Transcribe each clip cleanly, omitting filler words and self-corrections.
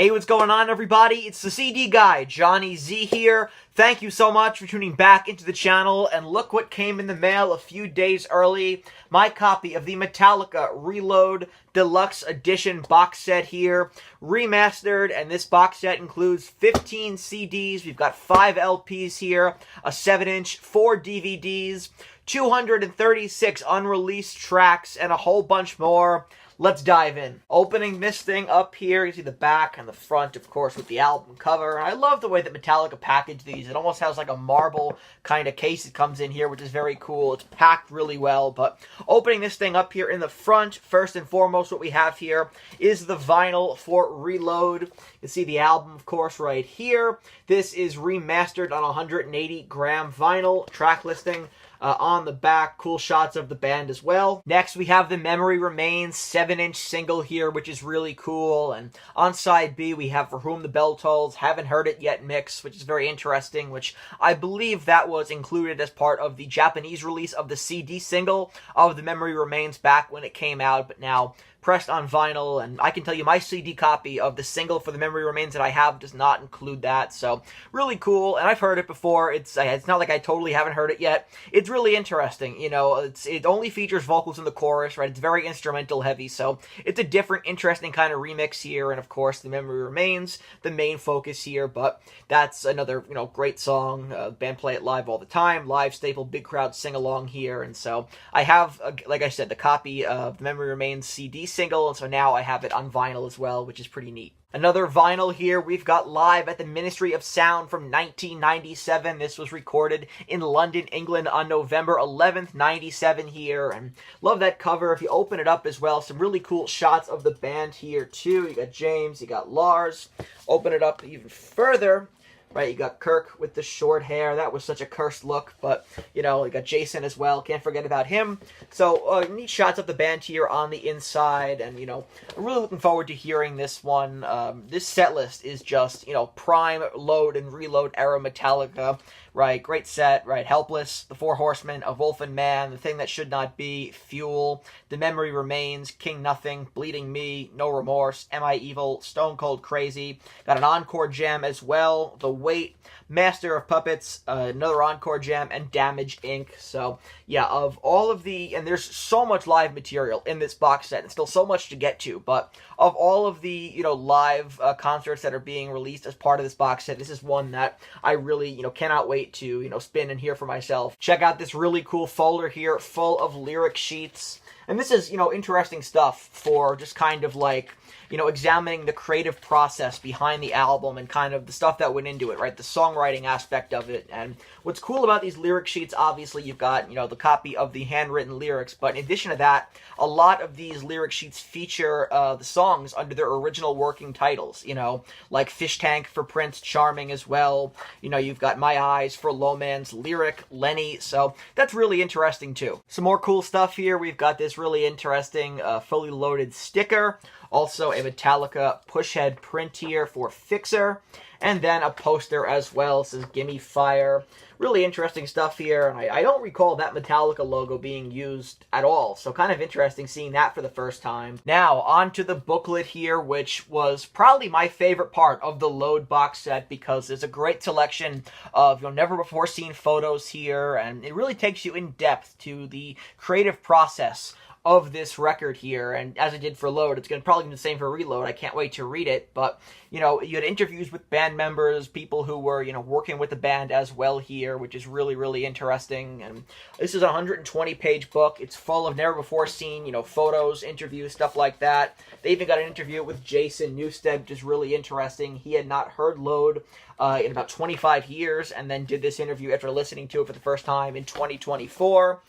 Hey, what's going on, everybody? It's the CD guy, Johnny Z here. Thank you so much for tuning back into the channel, and look what came in the mail a few days early. My copy of the Metallica Reload Deluxe Edition box set here, remastered, and this box set includes 15 CDs. We've got 5 LPs here, a 7-inch, 4 DVDs, 236 unreleased tracks, and a whole bunch more. Let's dive in. Opening this thing up here, you see the back and the front, of course, with the album cover. I love the way that Metallica packaged these. It almost has like a marble kind of case it comes in here, which is very cool. It's packed really well, but opening this thing up here in the front, first and foremost, what we have here is the vinyl for Reload. You see the album, of course, right here. This is remastered on 180-gram vinyl, track listing on the back, cool shots of the band as well. Next, we have the Memory Remains 7-inch single here, which is really cool. And on side B, we have For Whom the Bell Tolls, Haven't Heard It Yet mix, which is very interesting, which I believe that was included as part of the Japanese release of the CD single of the Memory Remains back when it came out, but now pressed on vinyl. And I can tell you my CD copy of the single for the Memory Remains that I have does not include that, so really cool. And I've heard it before. It's not like I totally haven't heard it yet. It's really interesting, you know. It only features vocals in the chorus, right? It's very instrumental heavy, so it's a different, interesting kind of remix here. And of course, the Memory Remains, the main focus here, but that's another, you know, great song. Band play it live all the time, live staple, big crowd sing along here. And so I have, like I said, the copy of the Memory Remains CD single, and so now I have it on vinyl as well, which is pretty neat. Another vinyl here, we've got Live at the Ministry of Sound from 1997. This was recorded in London, England on November 11th, 97 here, and love that cover. If you open it up as well, some really cool shots of the band here too. You got James, you got Lars. Open it up even further. Right, you got Kirk with the short hair. That was such a cursed look, but, you know, you got Jason as well. Can't forget about him. So, neat shots of the band here on the inside, and, you know, I'm really looking forward to hearing this one. This set list is just, you know, prime load and reload era Metallica, right? Great set, right? Helpless, The Four Horsemen, A Wolf and Man, The Thing That Should Not Be, Fuel, The Memory Remains, King Nothing, Bleeding Me, No Remorse, Am I Evil, Stone Cold Crazy. Got an encore jam as well, The Wait, Master of Puppets, another encore jam, and Damage Inc. So, yeah, of all of the, and there's so much live material in this box set, and still so much to get to, but of all of the, you know, live concerts that are being released as part of this box set, this is one that I really, you know, cannot wait to, you know, spin and hear for myself. Check out this really cool folder here, full of lyric sheets. And this is, you know, interesting stuff for just kind of like, you know, examining the creative process behind the album and kind of the stuff that went into it, right? The songwriting aspect of it. And what's cool about these lyric sheets, obviously, you've got, you know, the copy of the handwritten lyrics. But in addition to that, a lot of these lyric sheets feature the songs under their original working titles, you know, like Fish Tank for Prince, Charming as well. You know, you've got My Eyes for Lowman's Lyric, Lenny. So that's really interesting, too. Some more cool stuff here. We've got this really interesting fully loaded sticker. Also a Metallica pushhead print here for Fixer. And then a poster as well. It says Gimme Fire. Really interesting stuff here. And I don't recall that Metallica logo being used at all. So kind of interesting seeing that for the first time. Now, on to the booklet here, which was probably my favorite part of the Load box set, because there's a great selection of, you know, never-before-seen photos here. And it really takes you in depth to the creative process of this record here, and as I did for Load, it's going to probably be the same for Reload. I can't wait to read it, but, you know, you had interviews with band members, people who were, you know, working with the band as well here, which is really, really interesting. And this is a 120-page book. It's full of never-before-seen, you know, photos, interviews, stuff like that. They even got an interview with Jason Newsted, which is really interesting. He had not heard Load in about 25 years, and then did this interview after listening to it for the first time in 2024.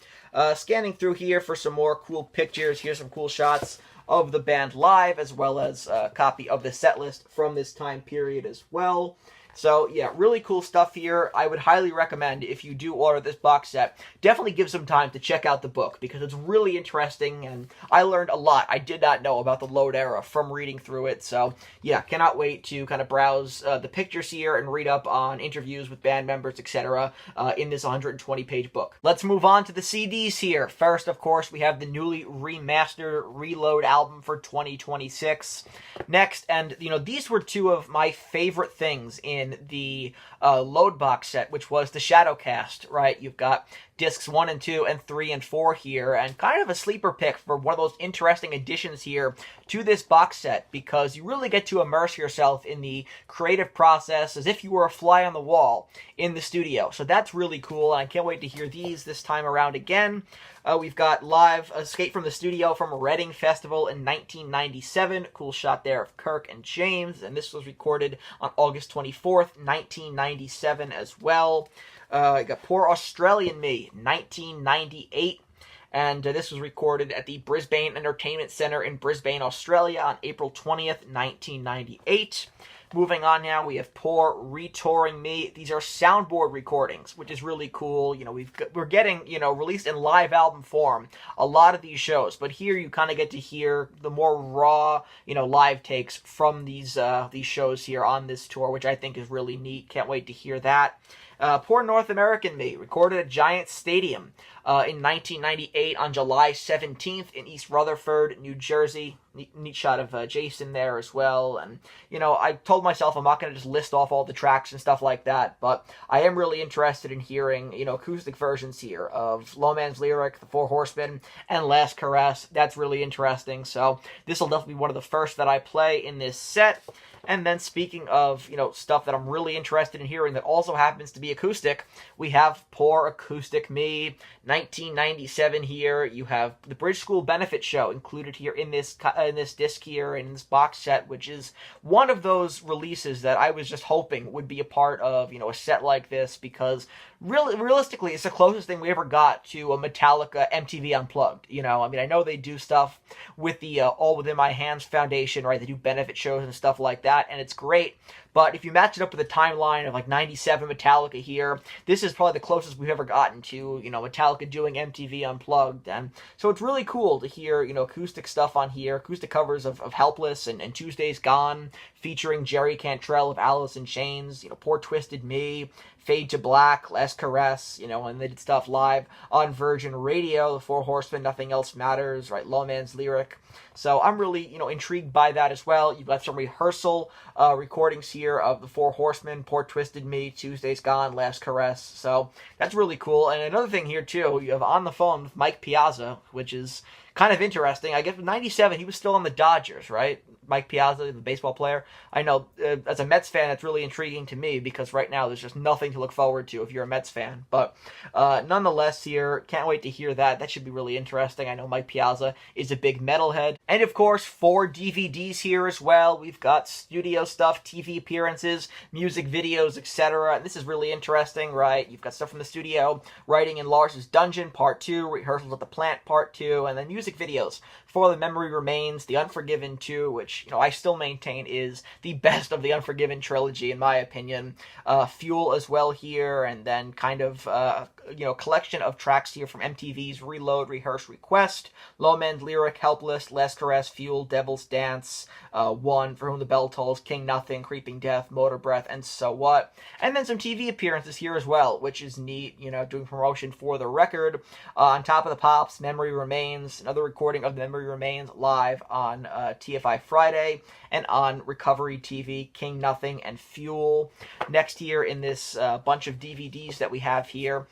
Scanning through here for some more cool pictures. Here's some cool shots of the band live, as well as a copy of the set list from this time period as well. So yeah, really cool stuff here. I would highly recommend, if you do order this box set, definitely give some time to check out the book, because it's really interesting, and I learned a lot I did not know about the Load era from reading through it. So yeah, cannot wait to kind of browse the pictures here and read up on interviews with band members, etc. In this 120-page book. Let's move on to the CDs here. First, of course, we have the newly remastered Reload album for 2026. Next, and these were two of my favorite things in the Load box set, which was the Shadowcast, right? You've got discs 1 and 2 and 3 and 4 here, and kind of a sleeper pick for one of those interesting additions here to this box set, because you really get to immerse yourself in the creative process as if you were a fly on the wall in the studio. So that's really cool, and I can't wait to hear these this time around again. We've got live Escape from the Studio from Reading Festival in 1997. Cool shot there of Kirk and James, and this was recorded on August 24th, 1997 as well. I got Poor Australian Me, 1998. And this was recorded at the Brisbane Entertainment Centre in Brisbane, Australia on April 20th, 1998. Moving on now, we have Poor Retouring Me. These are soundboard recordings, which is really cool. We're getting, released in live album form a lot of these shows, but here you kind of get to hear the more raw, live takes from these shows here on this tour, which I think is really neat. Can't wait to hear that. Poor North American Me, recorded at Giant Stadium in 1998 on July 17th in East Rutherford, New Jersey. Neat shot of Jason there as well. And, I told myself I'm not going to just list off all the tracks and stuff like that, but I am really interested in hearing, acoustic versions here of Low Man's Lyric, The Four Horsemen, and Last Caress. That's really interesting. So this will definitely be one of the first that I play in this set. And then speaking of, stuff that I'm really interested in hearing that also happens to be acoustic, we have Poor Acoustic Me, 1997 here. You have the Bridge School Benefit Show included here in this disc here, in this box set, which is one of those releases that I was just hoping would be a part of, a set like this, because realistically, it's the closest thing we ever got to a Metallica MTV Unplugged. I know they do stuff with the All Within My Hands Foundation, right? They do benefit shows and stuff like that, and it's great. But if you match it up with the timeline of like 97 Metallica here, this is probably the closest we've ever gotten to, Metallica doing MTV Unplugged. And so it's really cool to hear, acoustic stuff on here, acoustic covers of Helpless and Tuesday's Gone, featuring Jerry Cantrell of Alice in Chains, Poor Twisted Me, Fade to Black, Last Caress, and they did stuff live on Virgin Radio, The Four Horsemen, Nothing Else Matters, right, Low Man's Lyric. So I'm really, intrigued by that as well. You've got some rehearsal recordings here of The Four Horsemen, Poor Twisted Me, Tuesday's Gone, Last Caress. So that's really cool. And another thing here, too, you have On the Phone with Mike Piazza, which is kind of interesting. I guess in 97, he was still on the Dodgers, right? Mike Piazza, the baseball player. I know, as a Mets fan, it's really intriguing to me, because right now there's just nothing to look forward to if you're a Mets fan. But nonetheless here, can't wait to hear that. That should be really interesting. I know Mike Piazza is a big metalhead. And of course, 4 DVDs here as well. We've got studio stuff, TV appearances, music videos, etc. And this is really interesting, right? You've got stuff from the studio, Writing in Lars's Dungeon, Part 2, Rehearsals at the Plant, Part 2, and then music videos for The Memory Remains, The Unforgiven 2, which, I still maintain is the best of the Unforgiven trilogy, in my opinion. Fuel as well here, and then kind of, collection of tracks here from MTV's Reload, Rehearse, Request, Low Man's Lyric, Helpless, Last Caress, Fuel, Devil's Dance, One, For Whom the Bell Tolls, King Nothing, Creeping Death, Motor Breath, and So What. And then some TV appearances here as well, which is neat, doing promotion for the record. On Top of the Pops, Memory Remains, another recording of Memory Remains live on TFI Friday, and on Recovery TV, King Nothing and Fuel. Next here in this bunch of DVDs that we have here,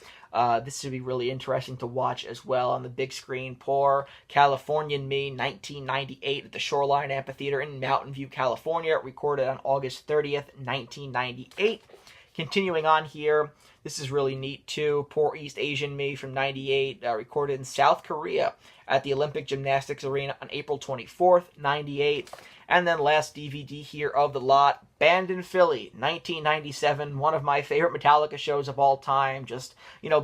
this should be really interesting to watch as well on the big screen. Poor Californian Me, 1998 at the Shoreline Amphitheater in Mountain View, California, recorded on August 30th, 1998. Continuing on here, this is really neat too. Poor East Asian Me from 98, recorded in South Korea at the Olympic Gymnastics Arena on April 24th, 98. And then last DVD here of the lot, Band in Philly, 1997, one of my favorite Metallica shows of all time. Just,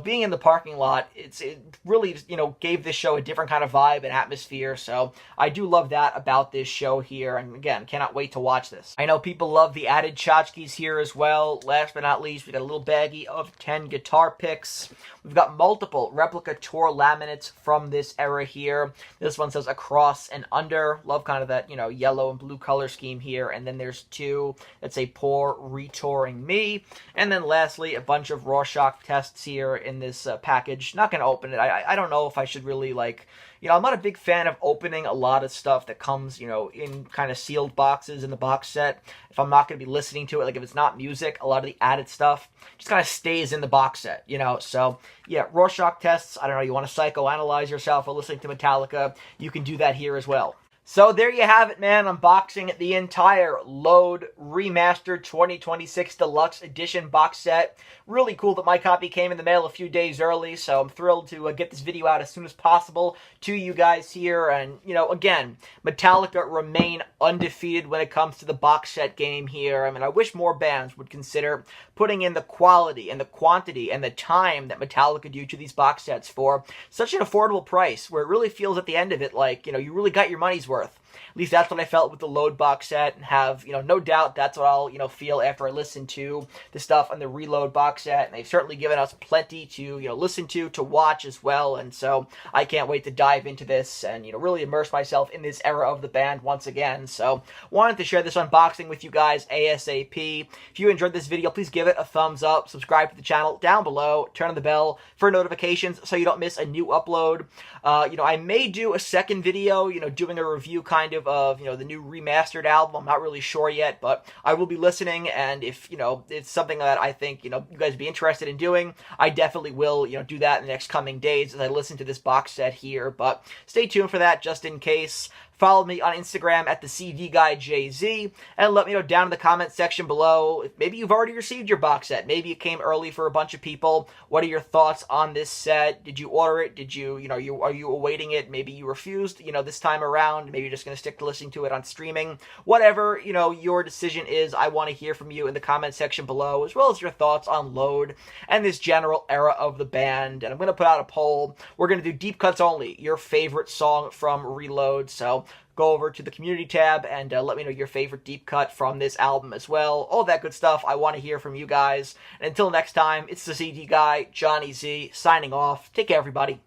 being in the parking lot, it really, gave this show a different kind of vibe and atmosphere. So I do love that about this show here. And again, cannot wait to watch this. I know people love the added tchotchkes here as well. Last but not least, we got a little baggie of 10 guitar picks. We've got multiple replica tour laminates from this era here. This one says Across and Under. Love kind of that, yellow and blue color scheme here. And then there's two that say Poor Retouring Me. And then lastly, a bunch of Rorschach tests here in this package. Not going to open it. I don't know if I should really, I'm not a big fan of opening a lot of stuff that comes, in kind of sealed boxes in the box set. If I'm not going to be listening to it, like if it's not music, a lot of the added stuff just kind of stays in the box set, So, yeah, Rorschach tests. I don't know, you want to psychoanalyze yourself while listening to Metallica, you can do that here as well. So there you have it, man. Unboxing the entire Load Remastered 2026 Deluxe Edition box set. Really cool that my copy came in the mail a few days early, so I'm thrilled to get this video out as soon as possible to you guys here. And, again, Metallica remain undefeated when it comes to the box set game here. I mean, I wish more bands would consider putting in the quality and the quantity and the time that Metallica do to these box sets for such an affordable price, where it really feels at the end of it like, you really got your money's worth. At least that's what I felt with the Load box set, and have, no doubt that's what I'll, feel after I listen to the stuff on the Reload box set. And they've certainly given us plenty to, listen to watch as well. And so I can't wait to dive into this and, really immerse myself in this era of the band once again. So wanted to share this unboxing with you guys ASAP. If you enjoyed this video, please give it a thumbs up, subscribe to the channel down below, turn on the bell for notifications so you don't miss a new upload. I may do a second video, doing a review kind of the new remastered album. I'm not really sure yet, but I will be listening, and if, it's something that I think, you guys would be interested in doing, I definitely will, do that in the next coming days as I listen to this box set here. But stay tuned for that just in case. Follow me on Instagram at the CD Guy JZ, and let me know down in the comment section below if maybe you've already received your box set. Maybe it came early for a bunch of people. What are your thoughts on this set? Did you order it? Did you, are you awaiting it? Maybe you refused, this time around. Maybe you're just going to stick to listening to it on streaming. Whatever, your decision is, I want to hear from you in the comment section below, as well as your thoughts on Load and this general era of the band. And I'm going to put out a poll. We're going to do deep cuts only, your favorite song from Reload. So go over to the community tab and let me know your favorite deep cut from this album as well. All that good stuff. I want to hear from you guys. And until next time, it's the CD Guy, Johnny Z, signing off. Take care, everybody.